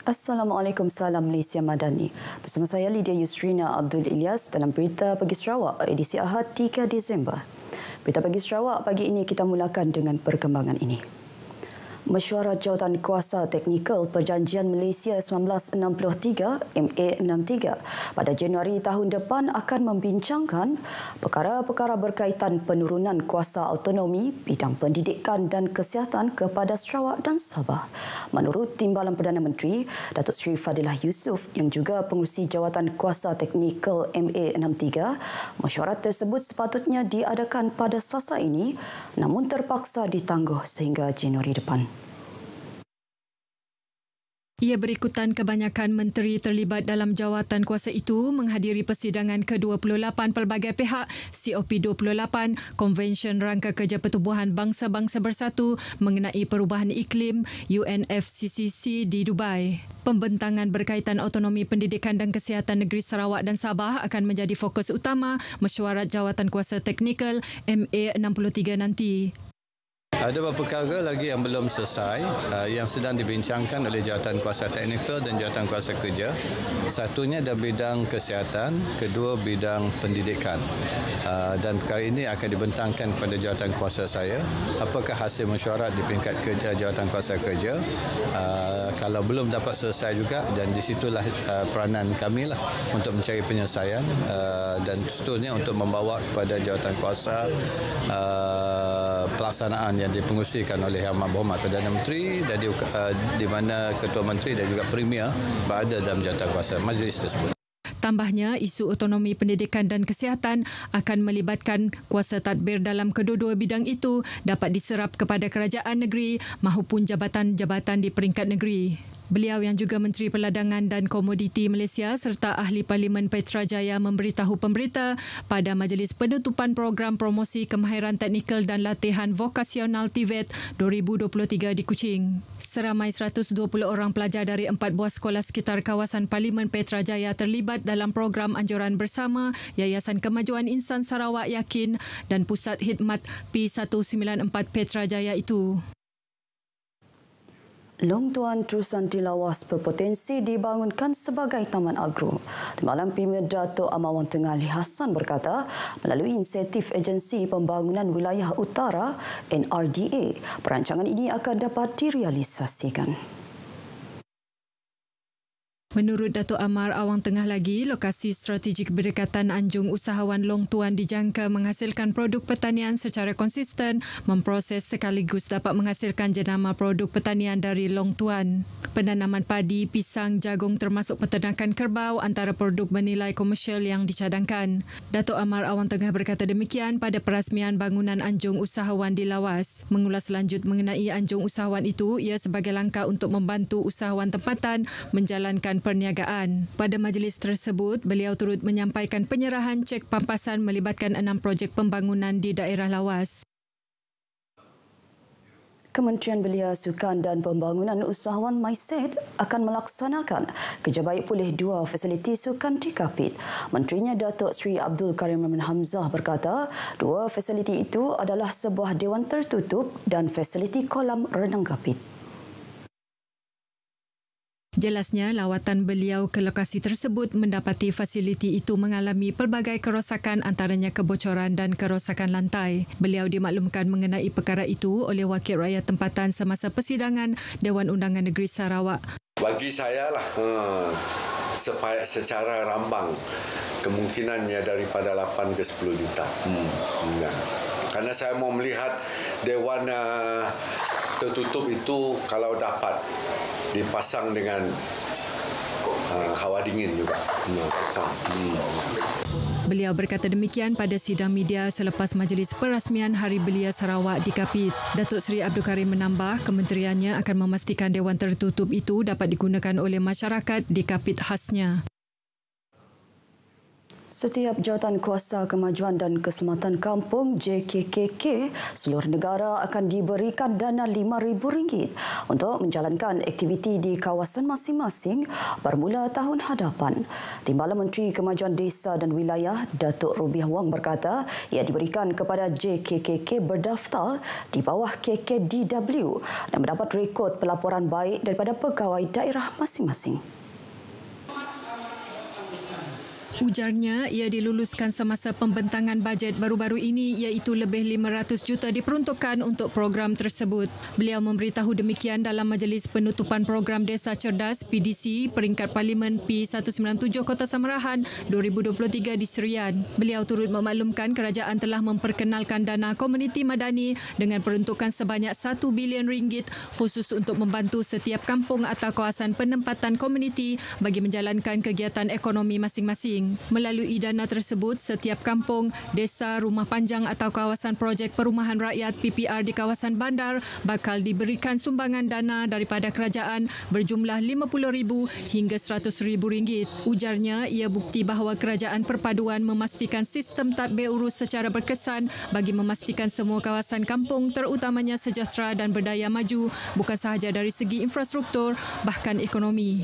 Assalamualaikum, salam Malaysia Madani. Bersama saya Lydia Yusrina Abdul Ilyas dalam Berita Pagi Sarawak edisi Ahad 3 Disember. Berita Pagi Sarawak pagi ini kita mulakan dengan perkembangan ini. Mesyuarat Jawatan Kuasa Teknikal Perjanjian Malaysia 1963 MA63 pada Januari tahun depan akan membincangkan perkara-perkara berkaitan penurunan kuasa autonomi bidang pendidikan dan kesihatan kepada Sarawak dan Sabah. Menurut Timbalan Perdana Menteri Datuk Seri Fadilah Yusof yang juga pengurusi Jawatan Kuasa Teknikal MA63, mesyuarat tersebut sepatutnya diadakan pada Selasa ini namun terpaksa ditangguh sehingga Januari depan. Ia berikutan kebanyakan menteri terlibat dalam jawatan kuasa itu menghadiri persidangan ke-28 pelbagai pihak COP28 Konvensyen Rangka Kerja Pertubuhan Bangsa-Bangsa Bersatu mengenai perubahan iklim UNFCCC di Dubai. Pembentangan berkaitan autonomi pendidikan dan kesihatan negeri Sarawak dan Sabah akan menjadi fokus utama mesyuarat jawatan kuasa teknikal MA63 nanti. Ada beberapa perkara lagi yang belum selesai yang sedang dibincangkan oleh Jawatan Kuasa Teknikal dan Jawatan Kuasa Kerja. Satunya adalah bidang kesihatan, kedua bidang pendidikan. Dan perkara ini akan dibentangkan kepada Jawatan Kuasa saya. Apakah hasil mesyuarat di peringkat kerja Jawatan Kuasa Kerja? Kalau belum dapat selesai juga, dan di situlah peranan kami lah untuk mencari penyelesaian dan seterusnya untuk membawa kepada Jawatan Kuasa pelaksanaan yang dipengerusikan oleh Yang Berhormat Perdana Menteri dan di mana Ketua Menteri dan juga Premier berada dalam jawatan kuasa majlis tersebut. Tambahnya, isu autonomi pendidikan dan kesihatan akan melibatkan kuasa tadbir dalam kedua-dua bidang itu dapat diserap kepada kerajaan negeri maupun jabatan-jabatan di peringkat negeri. Beliau yang juga Menteri Perladangan dan Komoditi Malaysia serta Ahli Parlimen Petrajaya memberitahu pemberita pada Majlis Penutupan Program Promosi Kemahiran Teknikal dan Latihan Vokasional TVET 2023 di Kuching. Seramai 120 orang pelajar dari 4 buah sekolah sekitar kawasan Parlimen Petrajaya terlibat dalam program anjuran bersama Yayasan Kemajuan Insan Sarawak Yakin dan Pusat Khidmat P194 Petrajaya itu. Long Tuan Terusan Dilawas berpotensi dibangunkan sebagai Taman Agro. Timbalan Premier Dato' Amar Wang Tengah Ali Hassan berkata, melalui insentif Agensi Pembangunan Wilayah Utara NRDA, perancangan ini akan dapat direalisasikan. Menurut Dato' Amar Awang Tengah lagi, lokasi strategik berdekatan anjung usahawan Long Tuan dijangka menghasilkan produk pertanian secara konsisten, memproses sekaligus dapat menghasilkan jenama produk pertanian dari Long Tuan. Penanaman padi, pisang, jagung termasuk peternakan kerbau antara produk bernilai komersial yang dicadangkan. Dato' Amar Awang Tengah berkata demikian pada perasmian bangunan anjung usahawan di Lawas. Mengulas lanjut mengenai anjung usahawan itu, ia sebagai langkah untuk membantu usahawan tempatan menjalankan perniagaan. Pada majlis tersebut, beliau turut menyampaikan penyerahan cek pampasan melibatkan 6 projek pembangunan di daerah Lawas. Kementerian Belia Sukan dan Pembangunan Usahawan MySed akan melaksanakan kerja baik pulih 2 fasiliti sukan di Kapit. Menterinya Datuk Seri Abdul Karim Rahman Hamzah berkata, 2 fasiliti itu adalah sebuah dewan tertutup dan fasiliti kolam renang Kapit. Jelasnya, lawatan beliau ke lokasi tersebut mendapati fasiliti itu mengalami pelbagai kerosakan antaranya kebocoran dan kerosakan lantai. Beliau dimaklumkan mengenai perkara itu oleh Wakil Rakyat Tempatan semasa persidangan Dewan Undangan Negeri Sarawak. Bagi saya lah, secara rambang kemungkinannya daripada 8 ke 10 juta. Karena saya mau melihat Dewan tertutup itu kalau dapat dipasang dengan hawa dingin juga. Beliau berkata demikian pada sidang media selepas majlis perasmian Hari Belia Sarawak di Kapit. Datuk Seri Abdul Karim menambah, kementeriannya akan memastikan dewan tertutup itu dapat digunakan oleh masyarakat di Kapit khasnya. Setiap Jawatan Kuasa Kemajuan dan Keselamatan Kampung JKKK seluruh negara akan diberikan dana RM5,000 untuk menjalankan aktiviti di kawasan masing-masing bermula tahun hadapan. Timbalan Menteri Kemajuan Desa dan Wilayah Datuk Rubiah Wang berkata ia diberikan kepada JKKK berdaftar di bawah KKDW dan mendapat rekod pelaporan baik daripada pegawai daerah masing-masing. Ujarnya ia diluluskan semasa pembentangan bajet baru-baru ini iaitu lebih 500 juta diperuntukkan untuk program tersebut. Beliau memberitahu demikian dalam Majlis Penutupan Program Desa Cerdas PDC peringkat Parlimen P197 Kota Samarahan 2023 di Serian. Beliau turut memaklumkan kerajaan telah memperkenalkan dana komuniti madani dengan peruntukan sebanyak RM1 bilion khusus untuk membantu setiap kampung atau kawasan penempatan komuniti bagi menjalankan kegiatan ekonomi masing-masing. Melalui dana tersebut, setiap kampung, desa, rumah panjang atau kawasan projek perumahan rakyat PPR di kawasan bandar bakal diberikan sumbangan dana daripada kerajaan berjumlah RM50,000 hingga RM100,000. Ujarnya, ia bukti bahawa kerajaan perpaduan memastikan sistem tadbir urus secara berkesan bagi memastikan semua kawasan kampung terutamanya sejahtera dan berdaya maju bukan sahaja dari segi infrastruktur bahkan ekonomi.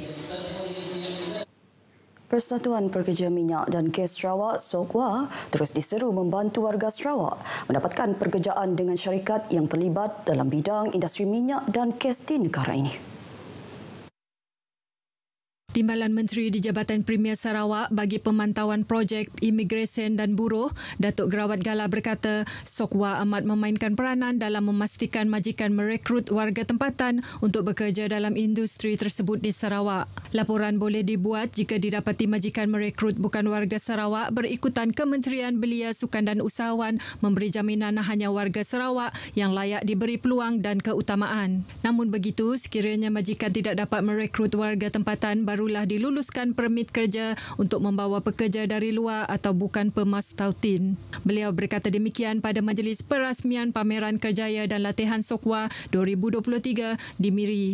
Persatuan Pekerja Minyak dan Gas Sarawak SOKWA terus diseru membantu warga Sarawak mendapatkan pekerjaan dengan syarikat yang terlibat dalam bidang industri minyak dan gas di negara ini. Timbalan Menteri di Jabatan Premier Sarawak bagi Pemantauan Projek Imigresen dan Buruh, Datuk Gerawat Gala berkata, SOKWA amat memainkan peranan dalam memastikan majikan merekrut warga tempatan untuk bekerja dalam industri tersebut di Sarawak. Laporan boleh dibuat jika didapati majikan merekrut bukan warga Sarawak berikutan Kementerian Belia Sukan dan Usahawan memberi jaminan hanya warga Sarawak yang layak diberi peluang dan keutamaan. Namun begitu, sekiranya majikan tidak dapat merekrut warga tempatan barulah diluluskan permit kerja untuk membawa pekerja dari luar atau bukan pemastautin. Beliau berkata demikian pada Majlis Perasmian Pameran Kerjaya dan Latihan SOKWA 2023 di Miri.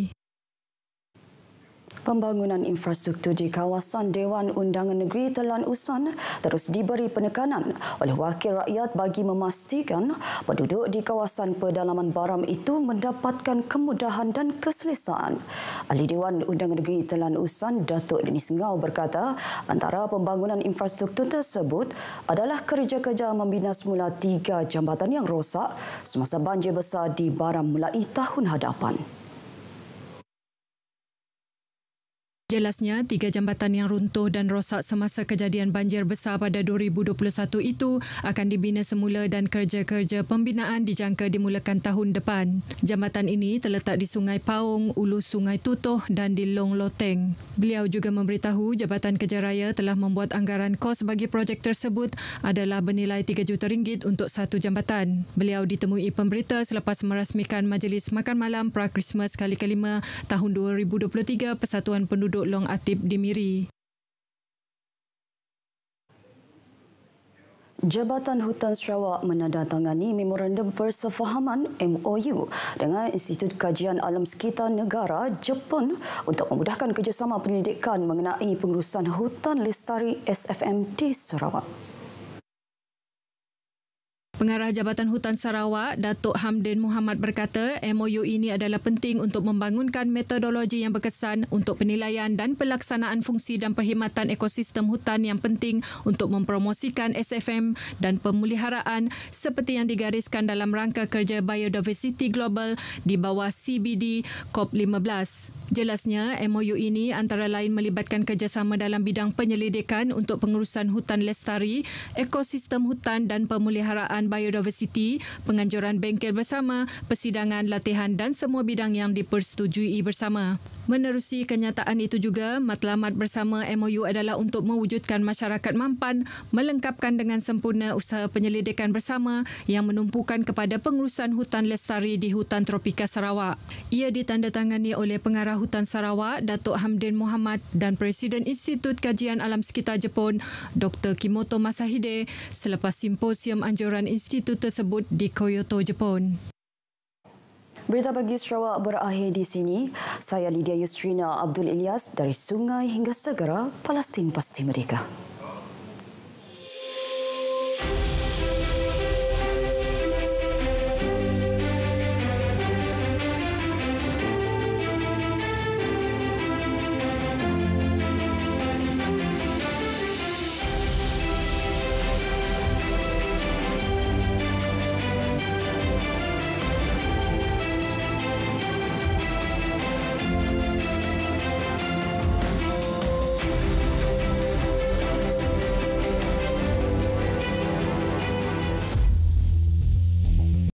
Pembangunan infrastruktur di kawasan Dewan Undangan Negeri Telan Usan terus diberi penekanan oleh wakil rakyat bagi memastikan penduduk di kawasan pedalaman Baram itu mendapatkan kemudahan dan keselesaan. Ahli Dewan Undangan Negeri Telan Usan, Datuk Denis Ngau berkata antara pembangunan infrastruktur tersebut adalah kerja-kerja membina semula 3 jambatan yang rosak semasa banjir besar di Baram mulai tahun hadapan. Jelasnya, 3 jambatan yang runtuh dan rosak semasa kejadian banjir besar pada 2021 itu akan dibina semula dan kerja-kerja pembinaan dijangka dimulakan tahun depan. Jambatan ini terletak di Sungai Paung, Ulu Sungai Tutuh dan di Long Loteng. Beliau juga memberitahu Jabatan Kerja Raya telah membuat anggaran kos bagi projek tersebut adalah bernilai RM3 juta untuk satu jambatan. Beliau ditemui pemberita selepas merasmikan Majlis Makan Malam pra-Christmas kali kelima tahun 2023 Persatuan Penduduk Long Atip di Miri. Jabatan Hutan Sarawak menandatangani Memorandum Persefahaman MOU dengan Institut Kajian Alam Sekitar Negara Jepun untuk memudahkan kerjasama penyelidikan mengenai pengurusan hutan lestari SFM di Sarawak. Pengarah Jabatan Hutan Sarawak, Datuk Hamdin Muhammad berkata, MOU ini adalah penting untuk membangunkan metodologi yang berkesan untuk penilaian dan pelaksanaan fungsi dan perkhidmatan ekosistem hutan yang penting untuk mempromosikan SFM dan pemeliharaan seperti yang digariskan dalam rangka kerja Biodiversity Global di bawah CBD COP15. Jelasnya, MOU ini antara lain melibatkan kerjasama dalam bidang penyelidikan untuk pengurusan hutan lestari, ekosistem hutan dan pemeliharaan biodiversiti, penganjuran bengkel bersama, persidangan, latihan dan semua bidang yang dipersetujui bersama. Menerusi kenyataan itu juga, matlamat bersama MOU adalah untuk mewujudkan masyarakat mampan, melengkapkan dengan sempurna usaha penyelidikan bersama yang menumpukan kepada pengurusan hutan lestari di hutan tropika Sarawak. Ia ditandatangani oleh Pengarah Hutan Sarawak, Datuk Hamdin Muhammad dan Presiden Institut Kajian Alam Sekitar Jepun, Dr. Kimoto Masahide selepas simposium anjuran institut tersebut di Kyoto, Jepun. Berita pagi Sarawak berakhir di sini. Saya Lydia Yusrina Abdul Ilyas dari Sungai hingga Segera, Palestin Pasti Merdeka.